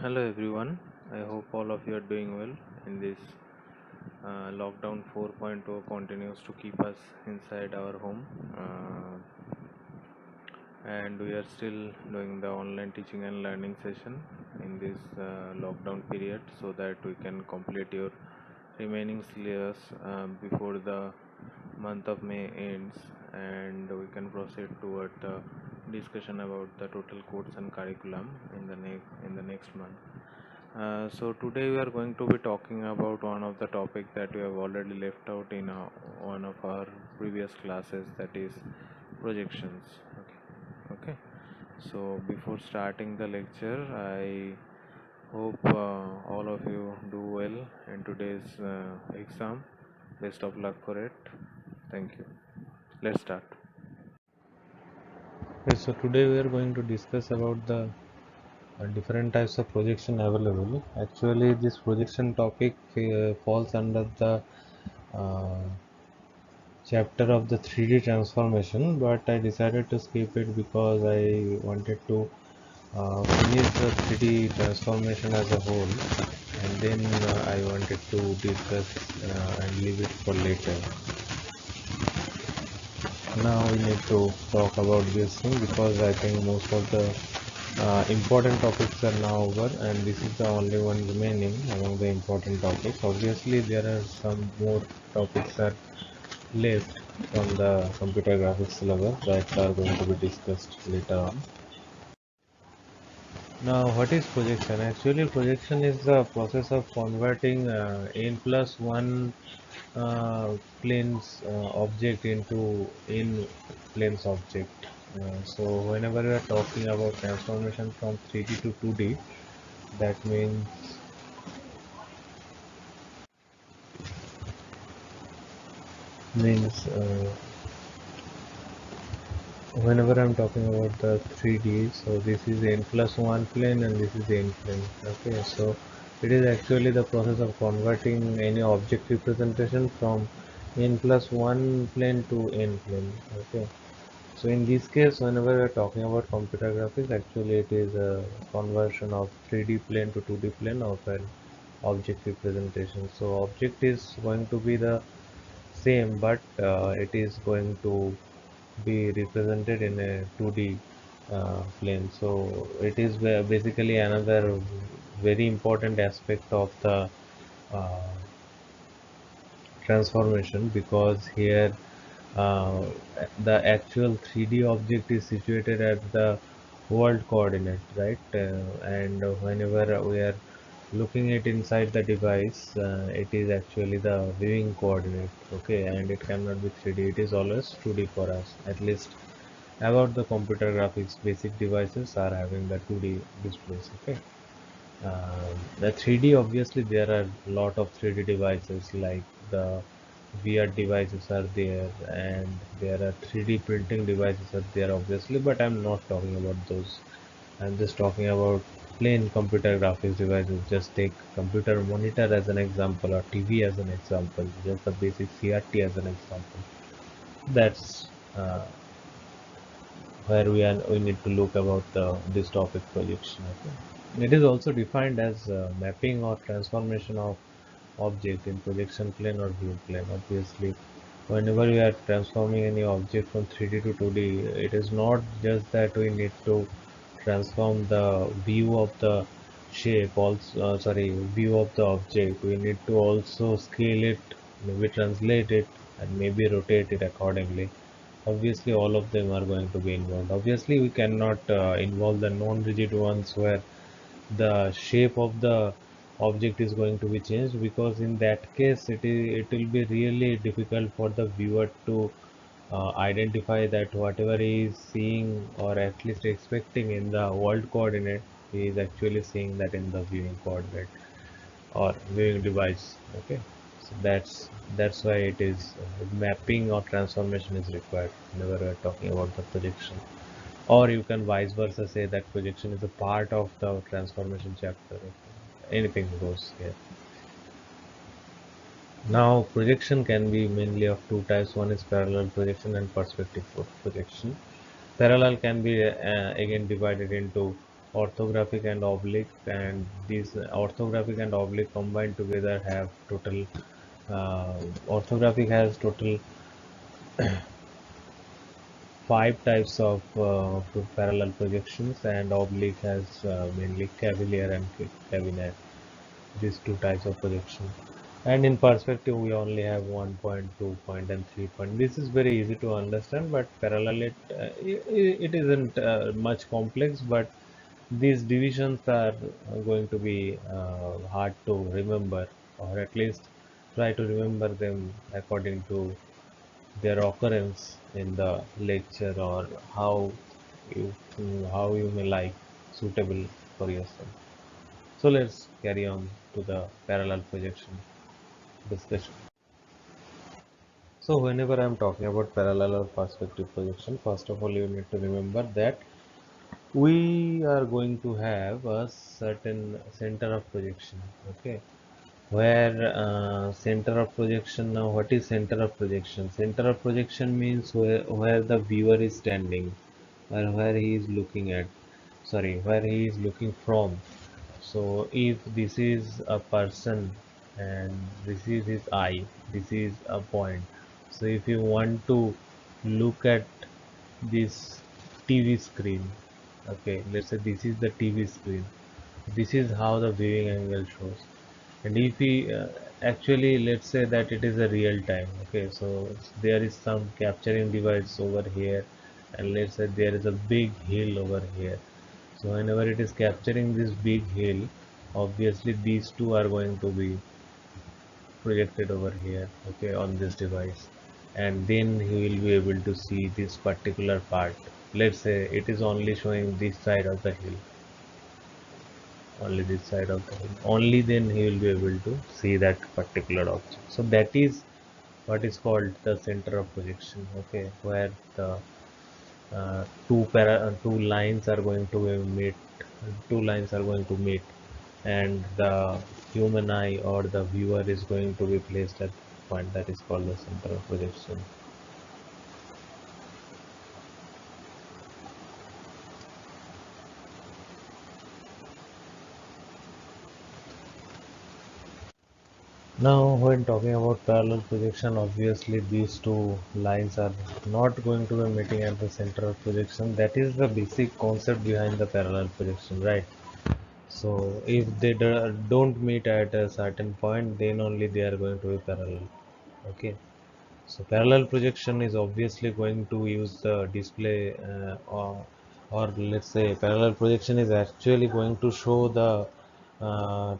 Hello everyone. I hope all of you are doing well in this lockdown 4.0 continues to keep us inside our home, and we are still doing the online teaching and learning session in this lockdown period so that we can complete your remaining syllabus before the month of May ends, and we can proceed toward the discussion about the total course and curriculum in the next month. So today we are going to be talking about one of the topic that we have already left out in one of our previous classes, that is projections. Okay. So before starting the lecture, I hope all of you do well in today's exam. Best of luck for it. Thank you. Let's start. Okay, so today we are going to discuss about the different types of projection available. Actually, this projection topic falls under the uh, chapter of the 3D transformation, but I decided to skip it because I wanted to finish the 3D transformation as a whole, and then I wanted to discuss and leave it for later. Now we need to talk about this thing because I think most of the important topics are now over, and this is the only one remaining among the important topics. Obviously, there are some more topics are left from the computer graphics syllabus that are going to be discussed later on. Now, what is projection? Actually, projection is the process of converting n plus 1 planes object into n planes object. So, whenever we are talking about transformation from 3D to 2D, that means whenever I'm talking about the 3D, so this is n plus 1 plane and this is n plane. Okay, so it is actually the process of converting any object representation from n plus 1 plane to n plane. Okay, so in this case, whenever we are talking about computer graphics, actually it is a conversion of 3D plane to 2D plane of an object representation. So object is going to be the same, but it is going to be represented in a 2D plane. So it is basically another very important aspect of the uh, transformation, because here uh, the actual 3D object is situated at the world coordinate, right? And whenever we are looking it inside the device, it is actually the viewing coordinate. Okay, and it cannot be 3D, it is always 2D for us. At least about the computer graphics, basic devices are having the 2D displays. Okay, the 3D, obviously there are a lot of 3D devices, like the VR devices are there, and there are 3D printing devices are there, obviously, but I'm not talking about those. I'm just talking about plain computer graphics devices. Just take computer monitor as an example, or TV as an example, just the basic CRT as an example. That's uh, where we need to look about this topic, projection. Okay. It is also defined as mapping or transformation of object in projection plane or view plane. Obviously, whenever we are transforming any object from 3D to 2D, it is not just that we need to transform the view of the shape, also view of the object. We need to also scale it, maybe translate it, and maybe rotate it accordingly. Obviously all of them are going to be involved. Obviously we cannot involve the non-rigid ones where the shape of the object is going to be changed, because in that case it will be really difficult for the viewer to identify that whatever he is seeing, or at least expecting in the world coordinate, he is actually seeing that in the viewing coordinate or viewing device. Okay, so that's why it is mapping or transformation is required whenever we are talking about the projection. Or you can vice versa say that projection is a part of the transformation chapter. Anything goes here. Now projection can be mainly of two types. One is parallel projection and perspective projection. Parallel can be again divided into orthographic and oblique, and these orthographic and oblique combined together have total orthographic has total five types of parallel projections, and oblique has mainly cavalier and cabinet, these two types of projection. And in perspective we only have 1 point, 2 point, and 3 point. This is very easy to understand, but parallel it isn't much complex, but these divisions are going to be hard to remember, or at least try to remember them according to their occurrence in the lecture, or how you how you may like suitable for yourself. So let's carry on to the parallel projection discussion. So whenever I'm talking about parallel or perspective projection, first of all you need to remember that we are going to have a certain center of projection. Okay, where center of projection, now what is center of projection? Center of projection means where the viewer is standing, or where he is looking at, sorry, where he is looking from. So if this is a person and this is his eye, this is a point. So if you want to look at this TV screen, okay, let's say this is the TV screen. This is how the viewing angle shows. And if we actually, let's say that it is a real time, okay, so there is some capturing device over here, and let's say there is a big hill over here. So whenever it is capturing this big hill, obviously these two are going to be projected over here, okay, on this device, and then he will be able to see this particular part. Let's say it is only showing this side of the hill, only this side of the hill. Only then he will be able to see that particular object. So that is what is called the center of projection, okay, where the two lines are going to meet, two lines are going to meet, and the human eye or the viewer is going to be placed at the point that is called the center of projection. Now, when talking about parallel projection, obviously these two lines are not going to be meeting at the center of projection. That is the basic concept behind the parallel projection, right? So, if they don't meet at a certain point, then only they are going to be parallel. Okay. So, parallel projection is obviously going to use the display, or let's say parallel projection is actually going to show the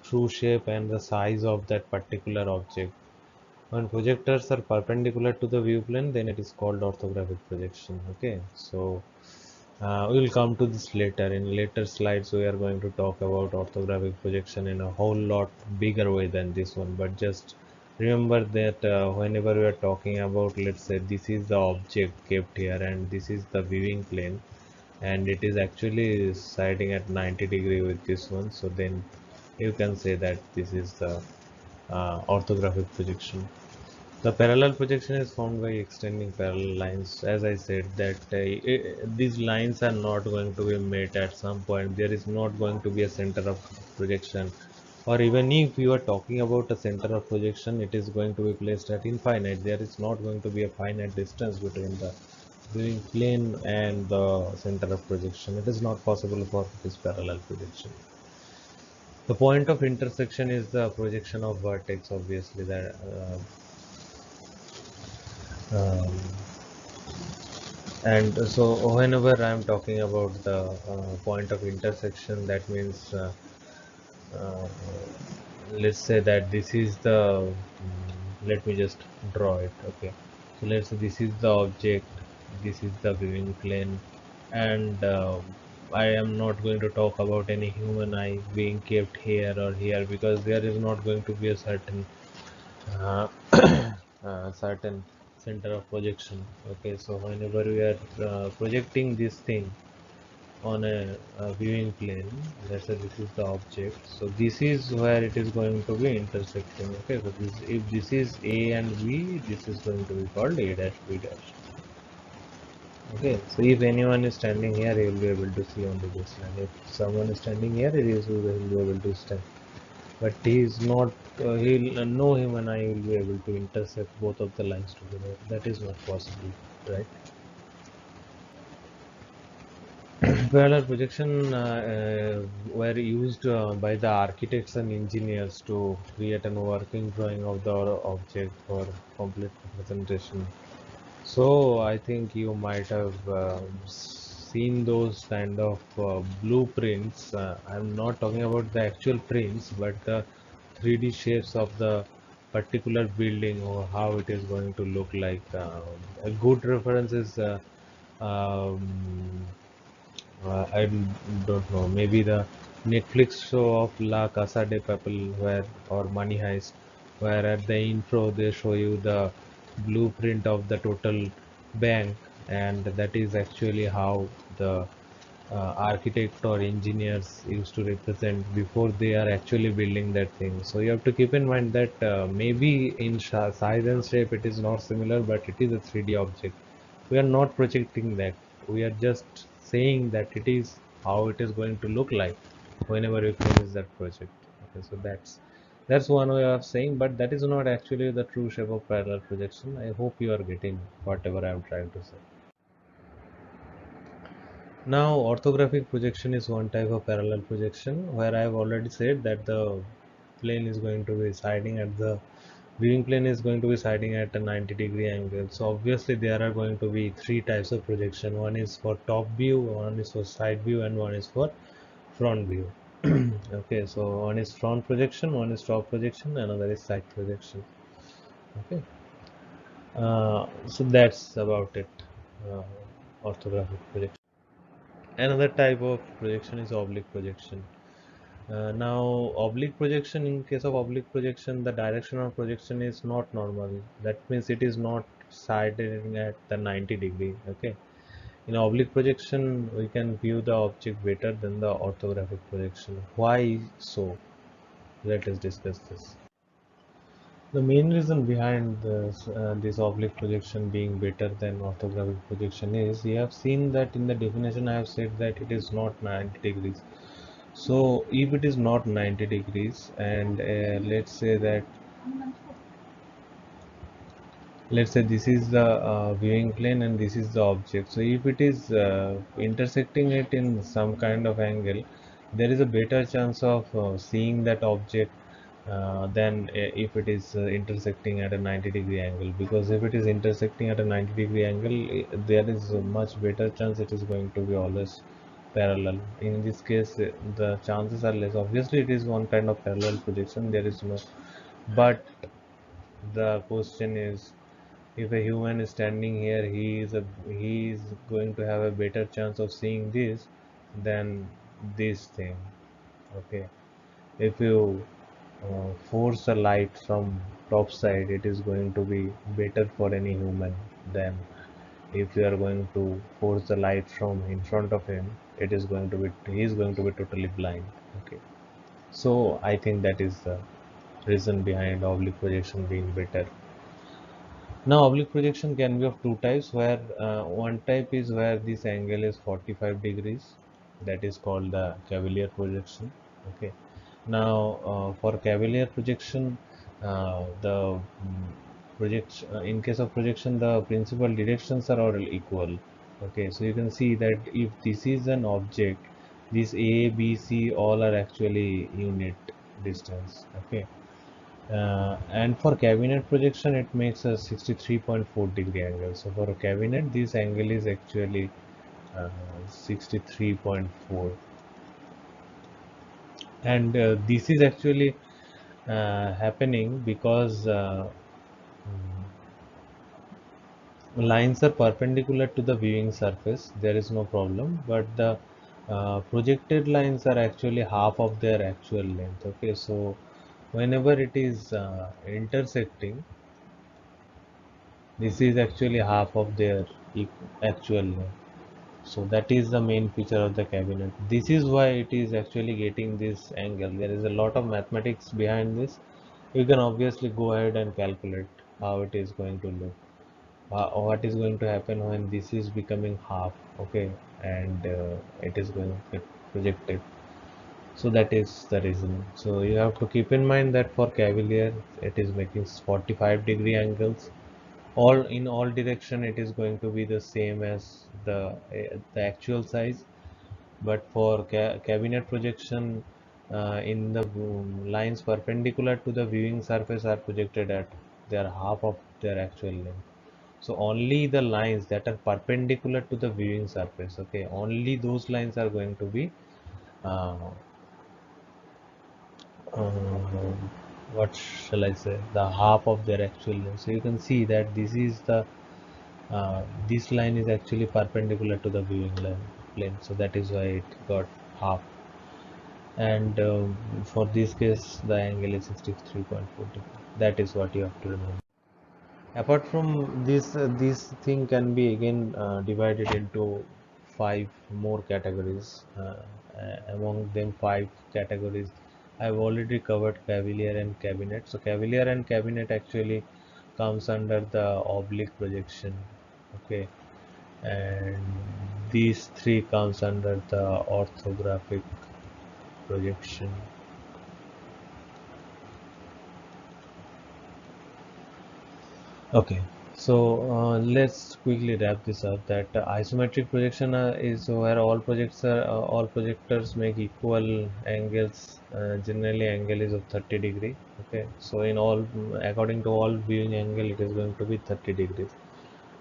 true shape and the size of that particular object. When projectors are perpendicular to the view plane, then it is called orthographic projection. Okay, so we will come to this later. In later slides, we are going to talk about orthographic projection in a whole lot bigger way than this one. But just remember that whenever we are talking about, let's say this is the object kept here, and this is the viewing plane, and it is actually siding at 90 degree with this one. So then you can say that this is the orthographic projection. The parallel projection is formed by extending parallel lines. As I said, that these lines are not going to be met at some point. There is not going to be a center of projection, or even if you are talking about a center of projection, it is going to be placed at infinite. There is not going to be a finite distance between the viewing plane and the center of projection. It is not possible for this parallel projection. The point of intersection is the projection of vertex, obviously that. Um, And so whenever I'm talking about the point of intersection, that means uh, let's say that this is the let me just draw it. Okay, so let's say this is the object, this is the viewing plane, and I am not going to talk about any human eye being kept here or here, because there is not going to be a certain uh, certain center of projection. Okay, so whenever we are projecting this thing on a viewing plane, let's say this is the object, so this is where it is going to be intersecting. Okay, so this, if this is a and b, this is going to be called a dash b dash. Okay, so if anyone is standing here, he will be able to see only this line. If someone is standing here, he will be able to stand. But he is not. He'll no human eye will be able to intersect both of the lines together. That is not possible, right? Parallel projection were used by the architects and engineers to create a working drawing of the object for complete representation. So I think you might have seen those kind of blueprints. I'm not talking about the actual prints, but the 3D shapes of the particular building or how it is going to look like. A good reference is um, I don't know. Maybe the Netflix show of La Casa de Papel, where or Money Heist, where at the intro they show you the blueprint of the total bank, and that is actually how the architect or engineers used to represent before they are actually building that thing. So you have to keep in mind that maybe in size and shape it is not similar, but it is a 3D object. We are not projecting that. We are just saying that it is how it is going to look like whenever we finish that project. Okay, so that's one way of saying, but that is not actually the true shape of parallel projection. I hope you are getting whatever I am trying to say. Now, orthographic projection is one type of parallel projection where I have already said that the plane is going to be siding at the viewing plane is going to be siding at a 90-degree angle. So obviously there are going to be three types of projection. One is for top view, one is for side view, and one is for front view. Okay, so one is front projection, one is top projection, another is side projection. Okay, so that's about it. Uh, Orthographic projection. Another type of projection is oblique projection. Now, oblique projection, in case of oblique projection, the direction of projection is not normal. That means it is not siding at the 90-degree. Okay. In oblique projection, we can view the object better than the orthographic projection. Why so? Let us discuss this. The main reason behind this oblique projection being better than orthographic projection is you have seen that in the definition I have said that it is not 90 degrees. So if it is not 90 degrees and let's say this is the viewing plane and this is the object. So if it is intersecting it in some kind of angle, there is a better chance of seeing that object than if it is intersecting at a 90-degree angle, because if it is intersecting at a 90-degree angle, there is a much better chance it is going to be always parallel. In this case, the chances are less. Obviously it is one kind of parallel projection, there is no, but the question is, if a human is standing here, he is going to have a better chance of seeing this than this thing. Okay, if you force a light from top side, it is going to be better for any human than if you are going to force the light from in front of him. It is going to be he is going to be totally blind. Okay, so I think that is the reason behind oblique projection being better. Now, oblique projection can be of two types, where one type is where this angle is 45 degrees, that is called the cavalier projection. Okay. Now, for cavalier projection, the project in case of projection, the principal directions are all equal. Okay, so you can see that if this is an object, these A, B, C all are actually unit distance. Okay, and for cabinet projection, it makes a 63.4-degree angle. So for a cabinet, this angle is actually 63.4, and this is actually happening because lines are perpendicular to the viewing surface. There is no problem, but the projected lines are actually half of their actual length. Okay, so whenever it is intersecting, this is actually half of their actual length. So that is the main feature of the cabinet. This is why it is actually getting this angle. There is a lot of mathematics behind this. You can obviously go ahead and calculate how it is going to look. what is going to happen when this is becoming half, okay, and it is going to get projected. So that is the reason. So you have to keep in mind that for Cavalier it is making 45-degree angles. All in all direction it is going to be the same as the actual size, but for cabinet projection, in the lines perpendicular to the viewing surface are projected at their half of their actual length. So only the lines that are perpendicular to the viewing surface, okay, only those lines are going to be uh, uh, what shall I say, the half of their actual length. So you can see that this line is actually perpendicular to the viewing line plane, so that is why it got half. And for this case the angle is 63.4 degree. That is what you have to remember. Apart from this thing can be again divided into five more categories. Among them, five categories. I've already covered Cavalier and Cabinet. So Cavalier and Cabinet actually comes under the oblique projection. Okay, and these three comes under the orthographic projection. Okay, so let's quickly wrap this up. That isometric projection is where all projectors make equal angles. Generally, angle is of 30 degree. Okay, so in all, according to all viewing angle, it is going to be 30 degrees.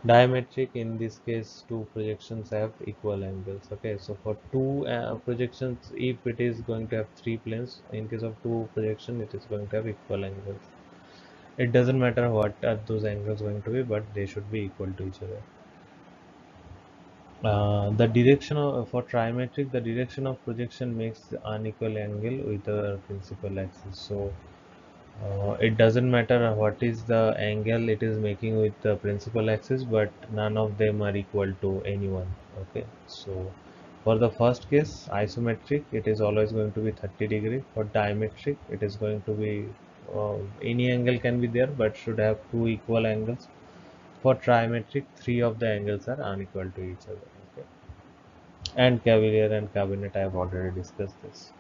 Diametric, in this case, two projections have equal angles. Okay, so for two projections, if it is going to have three planes, in case of two projection, it is going to have equal angles. It doesn't matter what are those angles going to be, but they should be equal to each other. The direction for trimetric, the direction of projection makes the unequal angle with the principal axis. So it doesn't matter what is the angle it is making with the principal axis, but none of them are equal to anyone. Okay, so for the first case, isometric, it is always going to be 30 degree. For diametric, it is going to be any angle can be there, but should have two equal angles. For trimetric, three of the angles are unequal to each other. Okay. And Cavalier and Cabinet, I have already discussed this.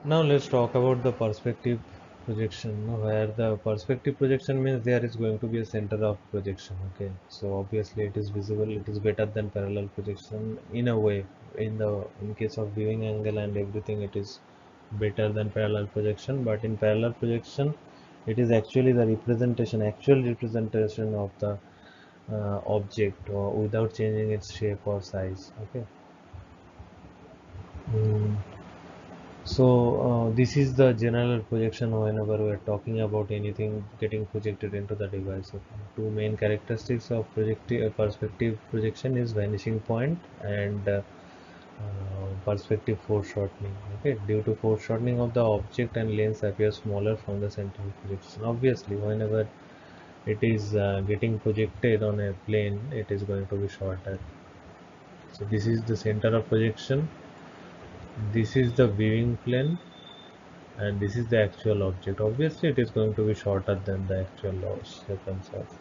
Now let's talk about the perspective projection, where the perspective projection means there is going to be a center of projection. Okay, so obviously it is visible, it is better than parallel projection in a way. In case of viewing angle and everything, it is better than parallel projection. But in parallel projection, it is actually the actual representation of the object without changing its shape or size. Okay. Mm. So this is the general projection whenever we are talking about anything getting projected into the device. Okay. Two main characteristics of perspective projection is vanishing point and perspective foreshortening. Okay, due to foreshortening of the object and lens appears smaller from the center of projection. Obviously, whenever it is getting projected on a plane, it is going to be shorter. So this is the center of projection. This is the viewing plane and this is the actual object. Obviously it is going to be shorter than the actual circumference.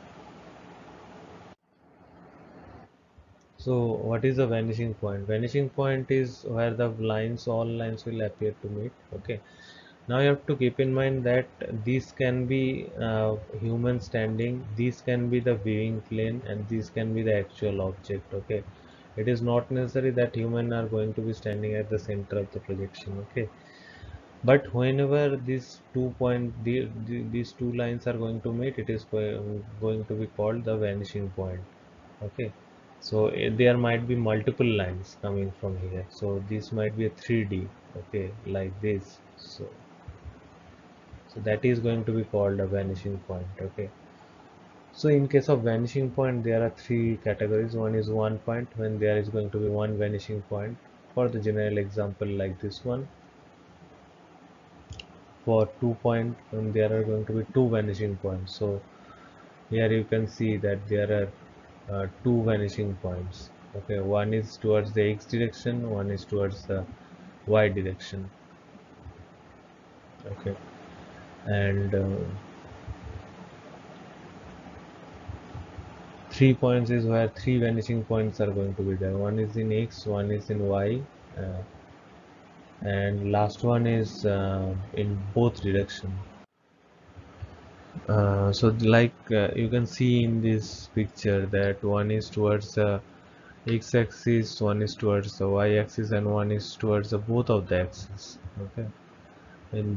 So what is the vanishing point? Vanishing point is where the all lines will appear to meet. Okay, now you have to keep in mind that these can be human standing, these can be the viewing plane, and these can be the actual object. Okay, it is not necessary that human are going to be standing at the center of the projection. Okay, but whenever these two lines are going to meet, it is going to be called the vanishing point. Okay, so there might be multiple lines coming from here, so this might be a 3D. Okay, like this. So that is going to be called a vanishing point. Okay, so in case of vanishing point, there are three categories. One is one point, when there is going to be one vanishing point. For the general example like this one, for 2 point, and there are going to be two vanishing points. So here you can see that there are two vanishing points. Okay, one is towards the x direction, one is towards the y direction. Okay, and 3 points is where three vanishing points are going to be there. One is in X, one is in Y, uh, and last one is in both direction. So like you can see in this picture that one is towards the x-axis, one is towards the y-axis, and one is towards the both of the axes. Okay, in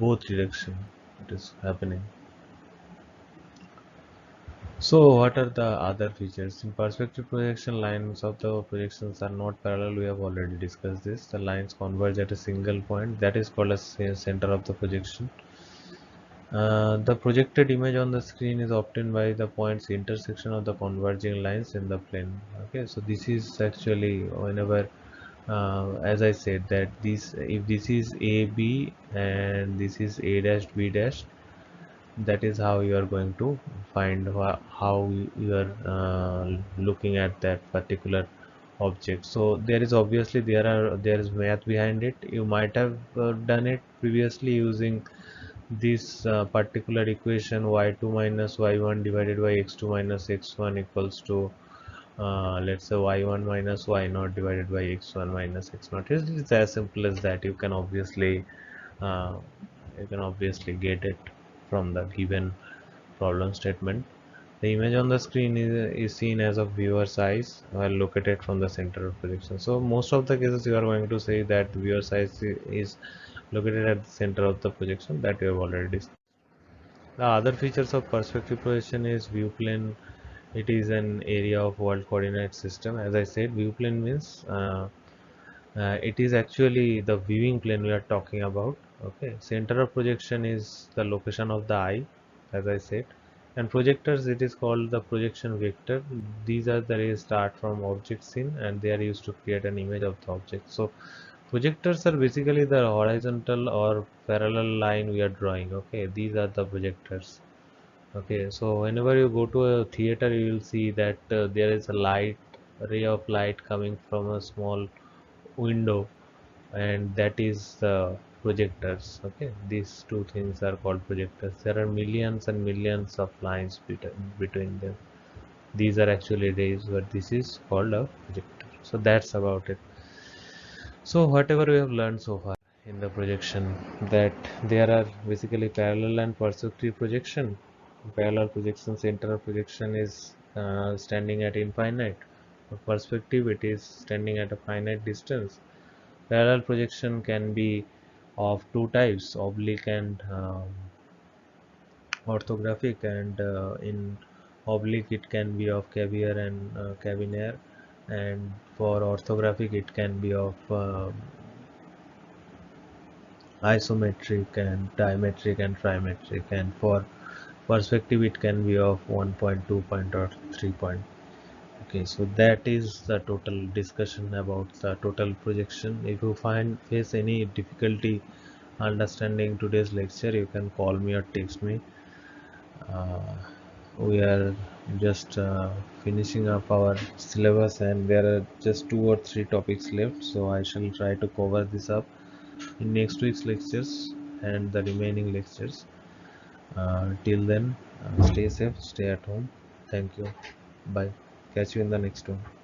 both direction it is happening. So what are the other features? In perspective projection, lines of the projections are not parallel. We have already discussed this. The lines converge at a single point, that is called as center of the projection. The projected image on the screen is obtained by the points intersection of the converging lines in the plane. Okay, so this is actually whenever, as I said, that this if this is AB and this is A dash B dash, that is how you are going to find how you are looking at that particular object. So there is obviously there is math behind it. You might have done it previously using this particular equation y2 minus y1 divided by x2 minus x1 equals to let's say y1 minus y0 divided by x1 minus x0. It's as simple as that. Uh, you can obviously get it from the given problem statement. The image on the screen is seen as of viewer's eyes while located from the center of projection. So most of the cases you are going to say that viewer's eyes is located at the center of the projection, that you have already discussed. The other features of perspective projection is view plane. It is an area of world coordinate system. As I said, view plane means it is actually the viewing plane we are talking about. Okay, center of projection is the location of the eye, as I said, and projectors, it is called the projection vector. These are the rays start from object seen and they are used to create an image of the object. So projectors are basically the horizontal or parallel line we are drawing. Okay, these are the projectors. Okay, so whenever you go to a theater, you will see that there is a light, a ray of light coming from a small window, and that is the projectors. Okay, these two things are called projectors. There are millions and millions of lines between them. These are actually rays, but this is called a projector. So that's about it. So whatever we have learned so far in the projection, that there are basically parallel and perspective projection. Parallel projection, center of projection is standing at infinite. For perspective, it is standing at a finite distance. Parallel projection can be of two types, oblique and orthographic, and in oblique it can be of Cavier and Cavinaire, and for orthographic it can be of isometric and diametric and trimetric, and for perspective it can be of 1 point, 2 point, or 3 point. Okay, so that is the total discussion about the total projection. If you face any difficulty understanding today's lecture, you can call me or text me. uh, we are just finishing up our syllabus and there are just 2 or 3 topics left, so I shall try to cover this up in next week's lectures and the remaining lectures. Till then, stay safe, stay at home. Thank you. Bye. Catch you in the next one.